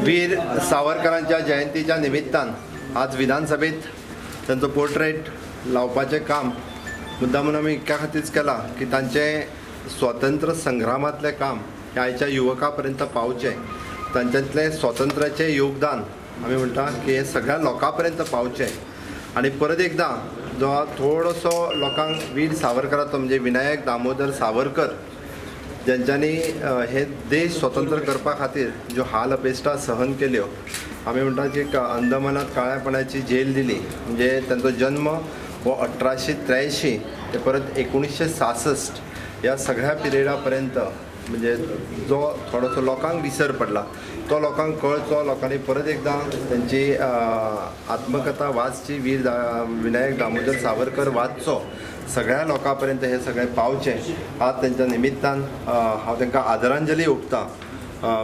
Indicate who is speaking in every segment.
Speaker 1: वीर सावरकरांच्या जयंतीच्या निमित्तान आज विधानसभेत त्यांचं पोर्ट्रेट लावपाचें काम मुद्दामून आमी इतक्या खातीरच केलां की तांचें स्वातंत्र्य संग्रामांतलें काम हे आयच्या युवकां पर्यंत पावचें, तांच्यांतलें स्वातंत्र्याचें योगदान आमी म्हणटा की हे सगळ्या लोकां पर्यंत पावचें. आनी परत एकदां जो थोडोसो लोकांक वीर सावरकराचो म्हणजे विनायक दामोदर सावरकर ज्यांच्यांनी हे देश स्वतंत्र करपा खातीर ज्यो हाल अपेश्टा सहन केल्यो, आमी म्हणटा की अंदमानात काळ्यापणाची जेल दिली, म्हणजे त्यांचो जन्म हो 1883 ते परत 1966 ह्या सगळ्या पिरियडा पर्यंत म्हणजे जो थोडोसो लोकांक विसर पडला तो लोकांक कळचो, लोकांनी परत एकदां त्यांची आत्मकथा वाचची, विनायक दामोदर सावरकर वाचचो, सगळ्या लोकां पर्यंत हे सगळें पावचें. आज त्यांच्या निमित्तान हांव तांकां आदरांजली ओंपतां,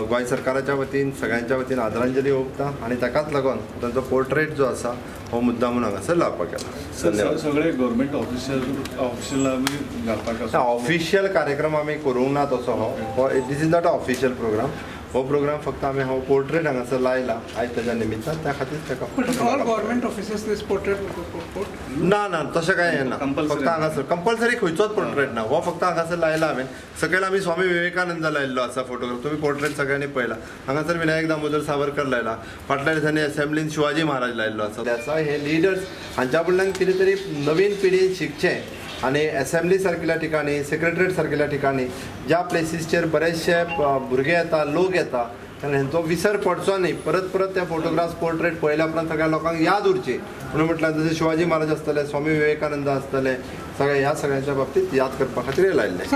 Speaker 1: गोंय सरकाराच्या वतीन सगळ्यांच्या वतीन आदरांजली ओंपतां आनी ताकाच लागून तांचो पोर्ट्रेट जो आसा हो मुद्दामून हांगासर लावपाक केला.
Speaker 2: सगळे गव्हर्मेंट ऑफिशियल आमी घालपाक
Speaker 1: ऑफिशियल कार्यक्रम आमी करूंक ना तसो हो this is not a official program. हो प्रोग्राम फक्त आमी हो पोर्ट्रेट हांगासर लायला आयज ताच्या निमित्तान, त्या खातीर ताका
Speaker 3: ऑल गव्हर्मेंट ऑफिसेस दिस पोर्ट्रेट
Speaker 1: ना तशें कांय हें ना, फक्त हांगासर कंपल्सरी खंयचोच पोर्ट्रेट ना, हो फक्त हांगासर लायला हांवें. सकयल आमी स्वामी विवेकानंद लायल्लो आसा फोटोग्राफ, तुमी पोर्ट्रेट सगळ्यांनी पळयला. हांगासर विनायक दामोदर सावरकर लायला, फाटल्या दिसांनी असेंब्लीन शिवाजी महाराज लायल्लो आसा. हे लिडर्स हांच्या कडल्यान कितें तरी नवीन पिढीन शिकचें आनी असेंब्ली सारकिल्या ठिकाणी, सेक्रेटरेट सारकिल्या ठिकाणी ज्या प्लेसीसचेर बरेचशे भुरगे येता, लोक येता, कारण हेंचो विसर पडचो न्ही. परत परत ते फोटोग्राफ्स पोर्ट्रेट पळयल्या उपरांत सगळ्या लोकांक याद उरची म्हणून म्हटल्यार जशे शिवाजी महाराज आसतले, स्वामी विवेकानंद आसतले, सगळे ह्या सगळ्यांच्या बाबतींत याद करपा खातीर लायल्ले.